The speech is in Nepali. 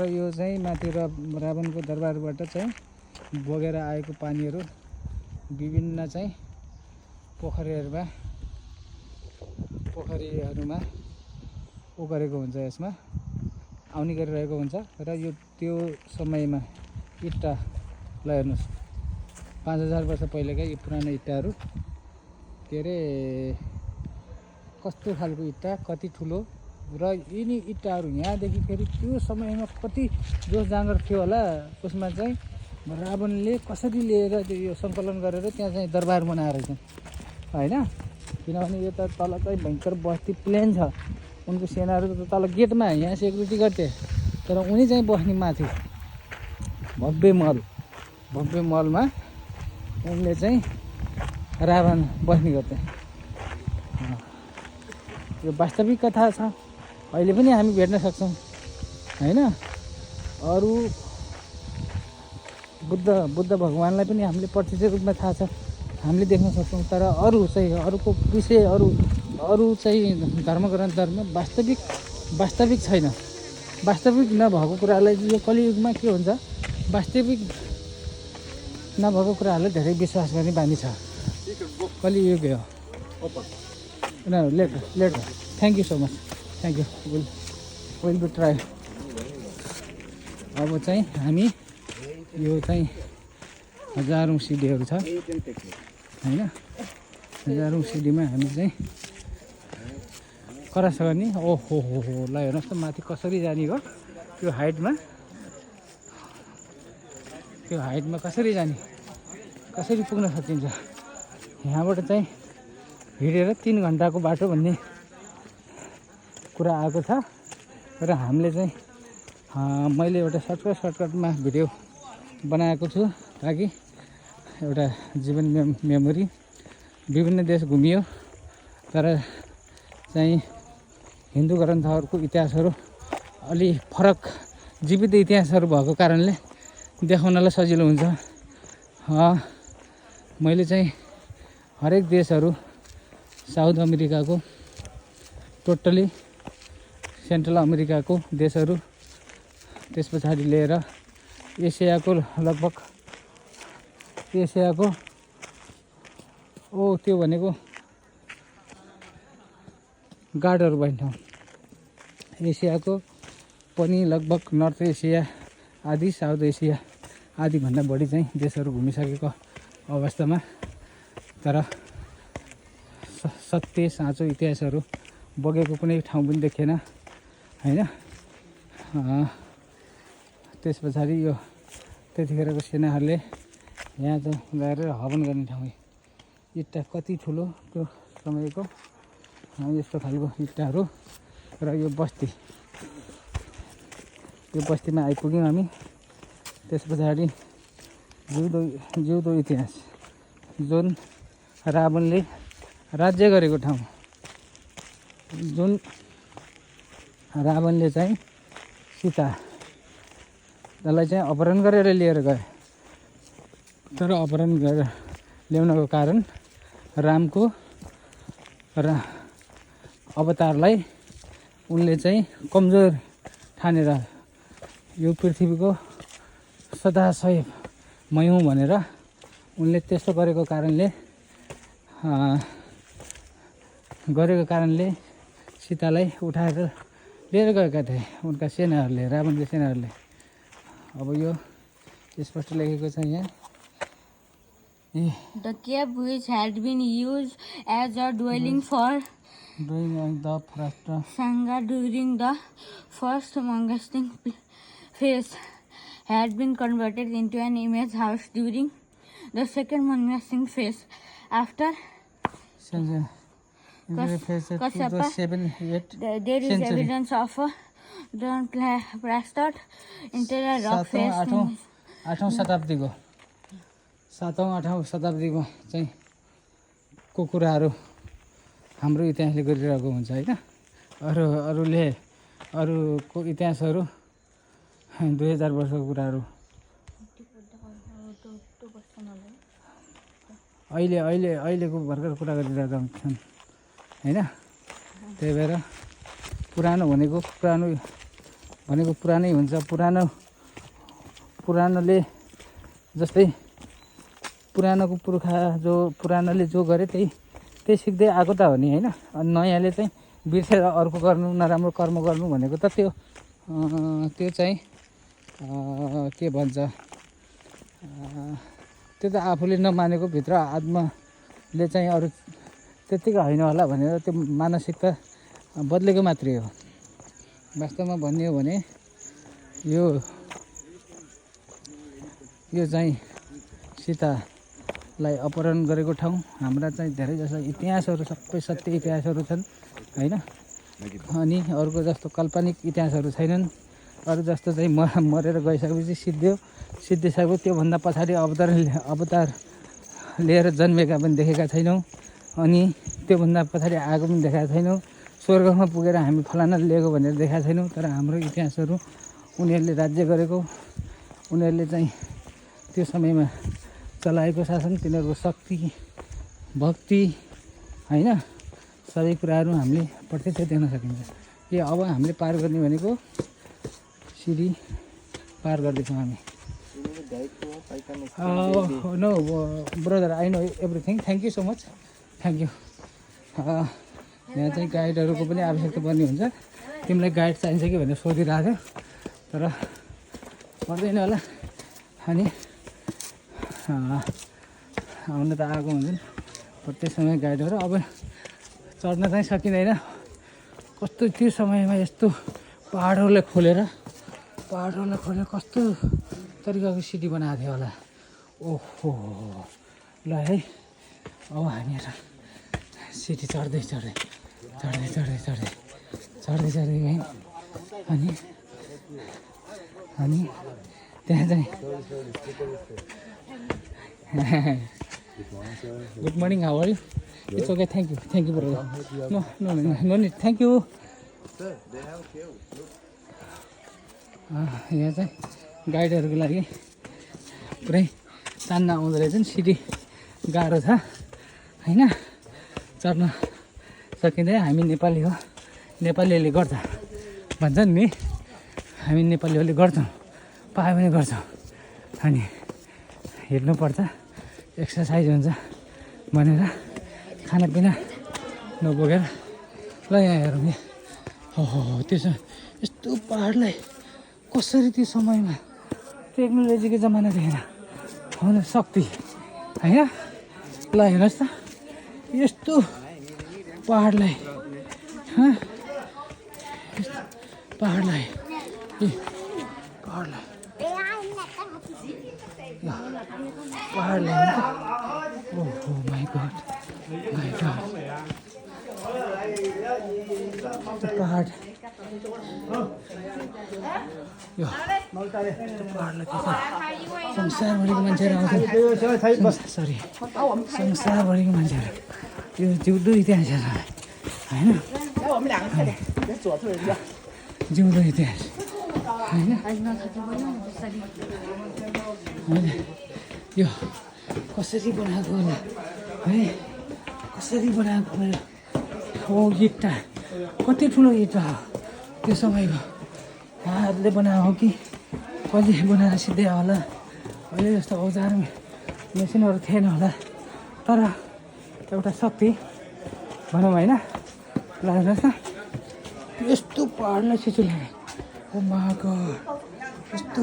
र यो चाहिँ माथि रावणको दरबारबाट चाहिँ बगेर आएको पानीहरू विभिन्न चाहिँ पोखरीहरूमा गरेको हुन्छ, यसमा आउने गरिरहेको हुन्छ। र यो त्यो समयमा इट्टा ल हेर्नुहोस् 5000 वर्ष पहिलेका यो पुरानो इट्टाहरू के अरे कस्तो खालको इट्टा, कति ठुलो। र यिनी इट्टाहरू यहाँदेखि फेरि त्यो समयमा कति जोस जाँगर थियो होला, उसमा चाहिँ रावणले कसरी लिएर यो सङ्कलन गरेर त्यहाँ चाहिँ दरबार बनाएर चाहिँ होइन। किनभने यो त तल चाहिँ भयङ्कर बस्ती प्लेन छ, उनको सेनाहरू त तल गेटमा यहाँ सेक्युरिटी गर्थे, तर उनी चाहिँ बस्ने माथि भव्य महलमा उनले चाहिँ रावण बस्ने गर्थे। यो वास्तविक कथा छ, अहिले पनि हामी भेट्न सक्छौँ होइन। अरू बुद्ध भगवान्लाई पनि हामीले प्रत्यक्ष रूपमा थाहा छ, हामीले देख्न सक्छौँ। तर अरू चाहिँ अरूको विषय अरू चाहिँ धर्मग्रन्थहरूमा वास्तविक छैन। वास्तविक नभएको कुरालाई यो कलियुगमा के हुन्छ, वास्तविक नभएको कुराहरूलाई धेरै विश्वास गर्ने बानी छ। कलियुग हो। Later thank you so much, thank you. Will be try. अब चाहिँ हामी यो चाहिँ हजारौँ सिडीहरू छ होइन, हजारौँ सिडीमा हामी चाहिँ क्रस गर्ने। ओहो हो ल हेर्नुहोस् त माथि कसरी जाने हो, त्यो हाइटमा कसरी जाने, कसरी पुग्न सकिन्छ। यहाँबाट चाहिँ हिँडेर 3 घन्टाको बाटो भन्ने कुरा आएको छ। र हामीले चाहिँ मैले एउटा सर्टकटमा भिडियो बनाएको छु, ताकि एउटा जीवन मेमोरी। विभिन्न देश घुमियो, तर चाहिँ हिन्दू ग्रन्थहरूको इतिहासहरू अलि फरक जीवित इतिहासहरू भएको कारणले देखाउनलाई सजिलो हुन्छ। मैले चाहिँ हरेक देशहरू, साउथ अमेरिकाको, टोटली सेन्ट्रल अमेरिकाको देशहरू, त्यस पछाडि लिएर एसियाको लगभग त्यो भनेको गार्डहरू भन्ने ठाउँ, एसियाको पनि लगभग नर्थ एसिया आदि, साउथ एसिया आदिभन्दा बढी चाहिँ देशहरू घुमिसकेको अवस्थामा, तर सत्य साँचो इतिहासहरू बगेको कुनै ठाउँ पनि देखिएन होइन। त्यस पछाडि यो त्यतिखेरको सेनाहरूले यहाँ चाहिँ गएर हवन गर्ने ठाउँ, इट्टा कति ठुलो त्यो समयको यस्तो खालको इट्टाहरू। र यो बस्तीमा आइपुग्यौँ हामी। त्यस पछाडि जिउँदो इतिहास, जुन रावणले राज्य गरेको ठाउँ, जुन रावणले चाहिँ सीतालाई चाहिँ अपहरण गरेर लिएर गए। तर अपहरण गरेर ल्याउनको कारण रामको अवतारलाई उनले चाहिँ कमजोर ठानेर यो पृथ्वीको सदाशय म हुँ भनेर उनले त्यस्तो गरेको कारणले सीतालाई उठाएर लिएर गएका थिए उनका सेनाहरूले, रावणका सेनाहरूले। अब यो स्पष्ट लेखेको छ यहाँ, The cave which had been used as a dwelling for the Sangha during the first monastic phase had been converted into an image house during the second monastic phase. After Kasyapa, there is evidence of a plastered interior rock face. 8औं शताब्दीको 7औं-8औं शताब्दीको चाहिँ को कुराहरू हाम्रो इतिहासले गरिरहेको हुन्छ होइन। अरूको इतिहासहरू 2000 वर्षको कुराहरू अहिलेको भर्खर कुरा गरिरहेका छन् होइन। त्यही भएर पुरानो भनेको पुरानो भनेको पुरानै हुन्छ। पुरानोले जस्तै पुरानोको पुर्खा पुरानोले जो गरे त्यही सिक्दै आएको त हो नि होइन। अनि नयाँले चाहिँ बिर्सेर अर्को गर्नु, नराम्रो कर्म गर्नु भनेको त त्यो चाहिँ के भन्छ, त्यो त आफूले नमानेको भित्र आत्माले चाहिँ अरू त्यत्तिकै होइन होला भनेर त्यो मानसिकता बदलेको मात्रै हो। वास्तवमा भन्ने हो भने यो चाहिँ सीतालाई अपहरण गरेको ठाउँ। हाम्रा चाहिँ धेरै जस्ता इतिहासहरू सबै सत्य इतिहासहरू छन् होइन। अनि अर्को जस्तो काल्पनिक इतिहासहरू छैनन्। अरू जस्तो चाहिँ मरेर गइसकेपछि सिद्धिसक्यो त्योभन्दा पछाडि अवतार लिएर जन्मेका पनि देखेका छैनौँ। अनि त्योभन्दा पछाडि आएको पनि देखाएको छैनौँ। स्वर्गमा पुगेर हामी फलाना लिएको भनेर देखाएको छैनौँ। तर हाम्रो इतिहासहरू उनीहरूले राज्य गरेको, उनीहरूले चाहिँ त्यो समयमा चलाएको शासन, तिनीहरूको शक्ति भक्ति होइन, सबै कुराहरू हामीले प्रत्यक्ष देख्न सकिन्छ। अब हामीले पार गर्ने भनेको सिडी पार गर्दैछौँ हामी। No brother, I know everything, thank you so much, thank you. यहाँ चाहिँ गाइडहरूको पनि आवश्यकता पर्ने हुन्छ। तिमीलाई गाइड चाहिन्छ कि भनेर सोधिरहेको थियो, तर पर्दैन होला। अनि आउन त आएको हुन्छन् प्रत्येक समय गाइडहरू। अब चढ्न चाहिँ सकिँदैन। कस्तो त्यो समयमा यस्तो पहाडहरूलाई खोलेर कस्तो तरिकाको सिटी बनाएको थियो होला। ओहो ल है, अब हामीहरू सिटी चढ्दै गयौँ। अनि त्यहाँ चाहिँ good morning, how are you? It's okay, thank you brother. No नि, थ्याङ्क यू। यहाँ चाहिँ गाइडहरूको लागि पुरै तान्न आउँदो रहेछन्। सिटी गाह्रो छ होइन, चढ्न सकिँदैन। हामी नेपाली हो, नेपालीहरूले गर्छ भन्छन् नि, हामी नेपालीहरूले गर्छौँ, पायो भने गर्छौँ। अनि हेर्नुपर्छ, एक्सर्साइज हुन्छ भनेर खानापिना नबोकेर ल यहाँ हेरौँ नि। हो त्यसो यस्तो पहाडलाई कसरी त्यो समयमा टेक्नोलोजीको जमाना थिएन, हुन शक्ति होइन। ल हेर्नुहोस् त यस्तो पहाडलाई पहाडलाई ओहो माई गॉड पहाड यो पहाडलाई संसारभरिको मान्छेहरू आउँछन्। सरी, संसारभरिको मान्छेहरू, यो जिउँदो इतिहास होइन, जिउँदो इतिहास होइन। यो कसरी बनाएको होला है, कसरी बनाएको होला। हो इँटा, कति ठुलो इँटा हो त्यो समयको, हातले बनाएको कि कसले बनाएर सिद्ध्यायो होला। अहिले जस्तो औजार मेसिनहरू थिएन होला, तर एउटा शक्ति भनौँ होइन। ल हेर्नुहोस् न यस्तो पहाडलाई छिचुल्यायो। ओ माय गॉड, यस्तो